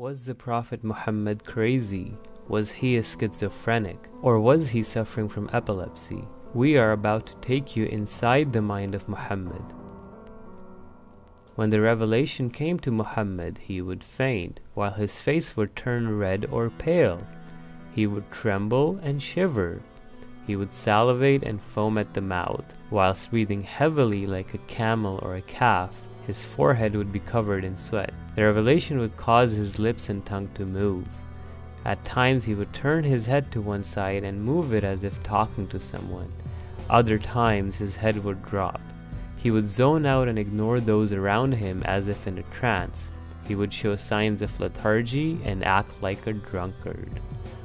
Was the Prophet Muhammad crazy? Was he a schizophrenic? Or was he suffering from epilepsy? We are about to take you inside the mind of Muhammad. When the revelation came to Muhammad, he would faint, while his face would turn red or pale. He would tremble and shiver. He would salivate and foam at the mouth, whilst breathing heavily like a camel or a calf. His forehead would be covered in sweat. The revelation would cause his lips and tongue to move. At times he would turn his head to one side and move it as if talking to someone. Other times his head would drop. He would zone out and ignore those around him as if in a trance. He would show signs of lethargy and act like a drunkard.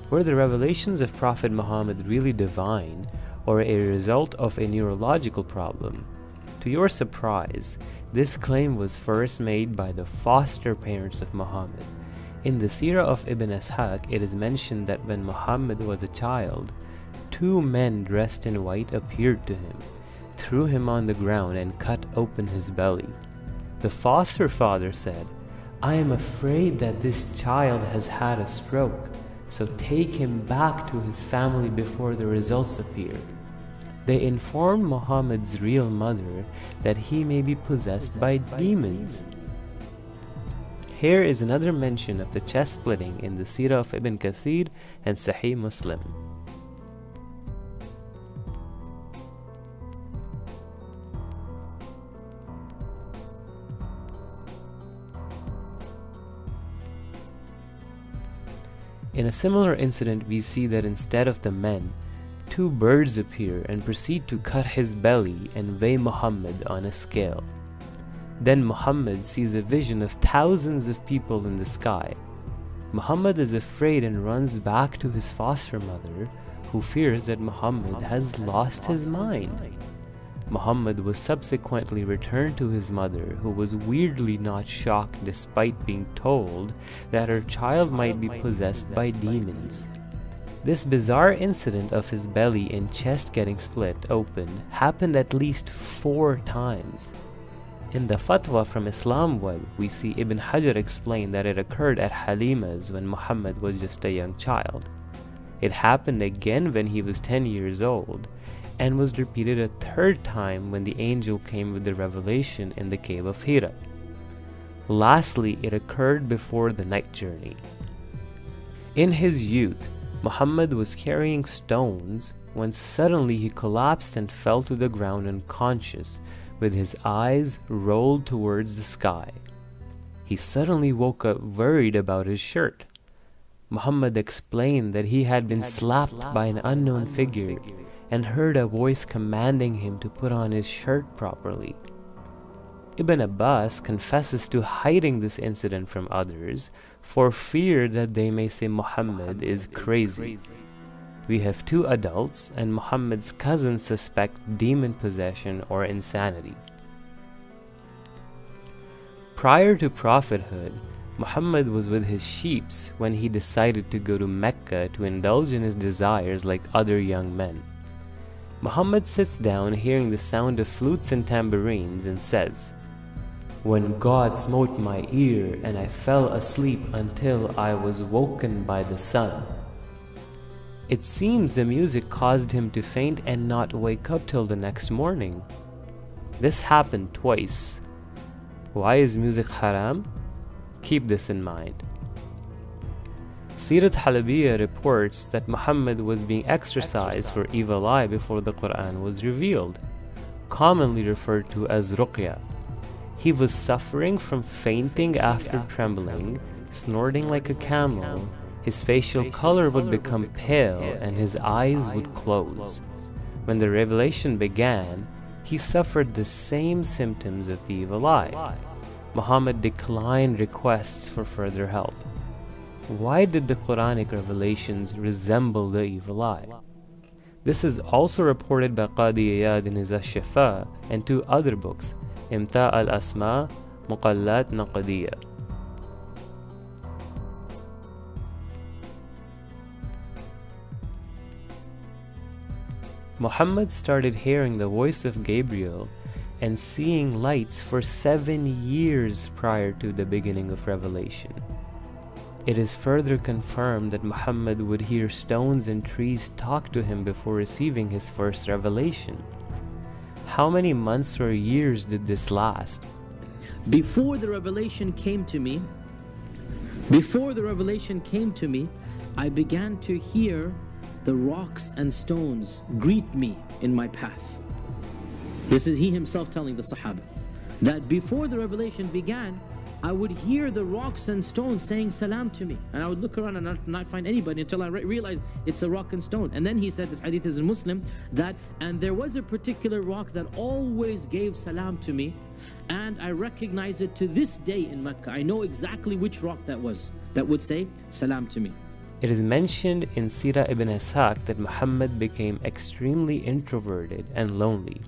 Were the revelations of Prophet Muhammad really divine, or a result of a neurological problem? To your surprise, this claim was first made by the foster parents of Muhammad. In the Seerah of Ibn Ishaq, it is mentioned that when Muhammad was a child, two men dressed in white appeared to him, threw him on the ground and cut open his belly. The foster father said, "I am afraid that this child has had a stroke, so take him back to his family before the results appear." They informed Muhammad's real mother that he may be possessed by demons. Here is another mention of the chest splitting in the Seerah of Ibn Kathir and Sahih Muslim. In a similar incident, we see that instead of the men, two birds appear and proceed to cut his belly and weigh Muhammad on a scale. Then Muhammad sees a vision of thousands of people in the sky. Muhammad is afraid and runs back to his foster mother, who fears that Muhammad has lost his mind. Muhammad was subsequently returned to his mother, who was weirdly not shocked despite being told that her child might be possessed by demons. This bizarre incident of his belly and chest getting split open happened at least 4 times. In the fatwa from Islam web, we see Ibn Hajar explain that it occurred at Halima's when Muhammad was just a young child. It happened again when he was 10 years old, and was repeated a 3rd time when the angel came with the revelation in the cave of Hira. Lastly, it occurred before the night journey. In his youth, Muhammad was carrying stones when suddenly he collapsed and fell to the ground unconscious, with his eyes rolled towards the sky. He suddenly woke up worried about his shirt. Muhammad explained that he had been slapped by an unknown figure and heard a voice commanding him to put on his shirt properly. Ibn Abbas confesses to hiding this incident from others for fear that they may say Muhammad is crazy. We have 2 adults, and Muhammad's cousins suspect demon possession or insanity. Prior to prophethood, Muhammad was with his sheep when he decided to go to Mecca to indulge in his desires like other young men. Muhammad sits down hearing the sound of flutes and tambourines and says, "When God smote my ear and I fell asleep until I was woken by the sun." It seems the music caused him to faint and not wake up till the next morning. This happened twice. Why is music haram? Keep this in mind. Sirat Halabiyya reports that Muhammad was being exorcised for evil eye before the Quran was revealed, commonly referred to as ruqya. He was suffering from fainting after trembling, snorting like a camel. His facial color would become pale and his eyes would close. When the revelation began, he suffered the same symptoms of the evil eye. Muhammad declined requests for further help. Why did the Quranic revelations resemble the evil eye? This is also reported by Qadi Iyad in his Ash-Shifa and 2 other books, Imta' al-Asma, Muqallat Naqdiyya. Muhammad started hearing the voice of Gabriel and seeing lights for 7 years prior to the beginning of revelation. It is further confirmed that Muhammad would hear stones and trees talk to him before receiving his first revelation. How many months or years did this last? Before the revelation came to me, I began to hear the rocks and stones greet me in my path. This is he himself telling the Sahaba, that before the revelation began, I would hear the rocks and stones saying salam to me. And I would look around and not find anybody until I realized it's a rock and stone. And then he said, this hadith is in Muslim, and there was a particular rock that always gave salam to me, and I recognize it to this day in Mecca. I know exactly which rock that was that would say salam to me. It is mentioned in Sirah ibn Ishaq that Muhammad became extremely introverted and lonely.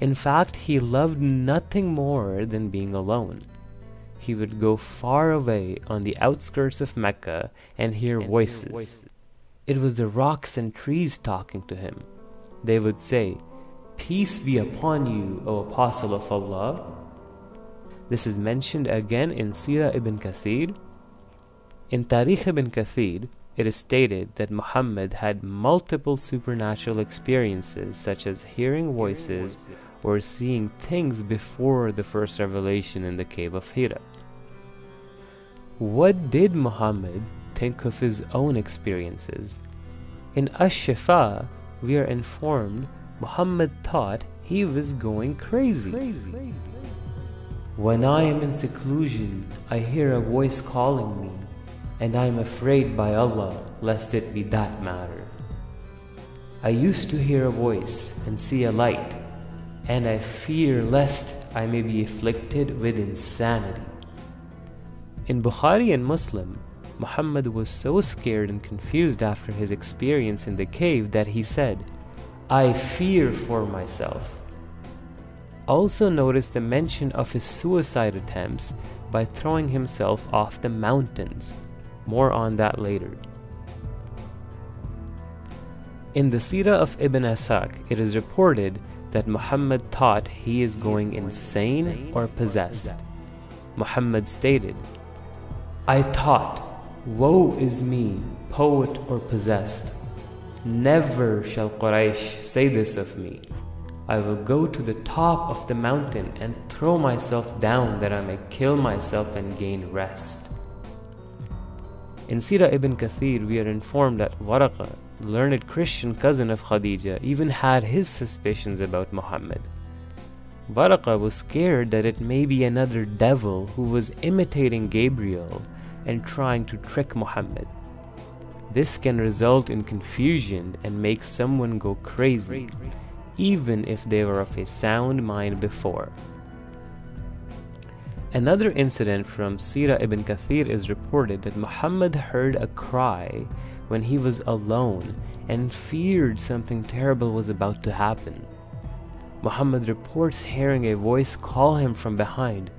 In fact, he loved nothing more than being alone. He would go far away on the outskirts of Mecca and hear voices. It was the rocks and trees talking to him. They would say, "Peace be upon you, O Apostle of Allah." This is mentioned again in Sirah ibn Kathir. In Tarikh ibn Kathir, it is stated that Muhammad had multiple supernatural experiences, such as hearing voices or seeing things before the first revelation in the cave of Hira. What did Muhammad think of his own experiences? In Ash-Shifa, we are informed Muhammad thought he was going crazy. When I am in seclusion, I hear a voice calling me, and I am afraid by Allah lest it be that matter. I used to hear a voice and see a light, and I fear lest I may be afflicted with insanity. In Bukhari and Muslim, Muhammad was so scared and confused after his experience in the cave that he said, "I fear for myself." Also notice the mention of his suicide attempts by throwing himself off the mountains. More on that later. In the Sirah of Ibn Ishaq, it is reported that Muhammad thought he is going insane or possessed. Muhammad stated, "I thought, woe is me, poet or possessed. Never shall Quraysh say this of me. I will go to the top of the mountain and throw myself down that I may kill myself and gain rest." In Sirah ibn Kathir, we are informed that Waraqa, learned Christian cousin of Khadija, even had his suspicions about Muhammad. Waraqa was scared that it may be another devil who was imitating Gabriel and trying to trick Muhammad. This can result in confusion and make someone go crazy, even if they were of a sound mind before. Another incident from Sirah ibn Kathir is reported that Muhammad heard a cry when he was alone and feared something terrible was about to happen. Muhammad reports hearing a voice call him from behind,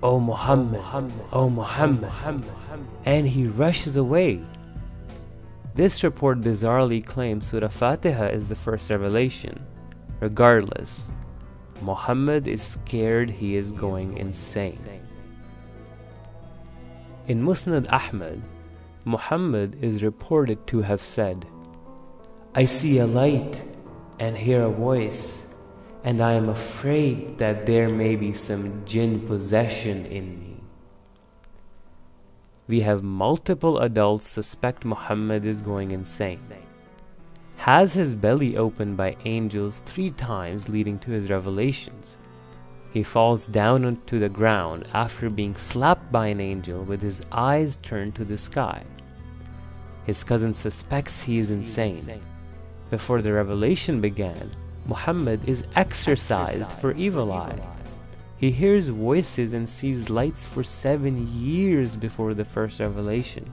"O Muhammad, O Muhammad," and he rushes away. This report bizarrely claims Surah Fatiha is the first revelation. Regardless, Muhammad is scared he is going insane. In Musnad Ahmad, Muhammad is reported to have said, "I see a light and hear a voice, and I am afraid that there may be some jinn possession in me." We have multiple adults suspect Muhammad is going insane. Has his belly opened by angels 3 times leading to his revelations. He falls down onto the ground after being slapped by an angel with his eyes turned to the sky. His cousin suspects he is insane. Before the revelation began, Muhammad is exorcised for evil eye. He hears voices and sees lights for 7 years before the first revelation.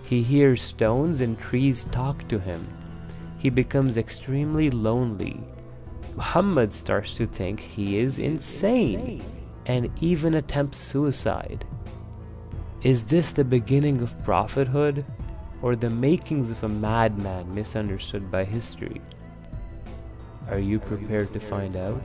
He hears stones and trees talk to him. He becomes extremely lonely. Muhammad starts to think he is insane and even attempts suicide. Is this the beginning of prophethood or the makings of a madman misunderstood by history? Are you prepared to find out?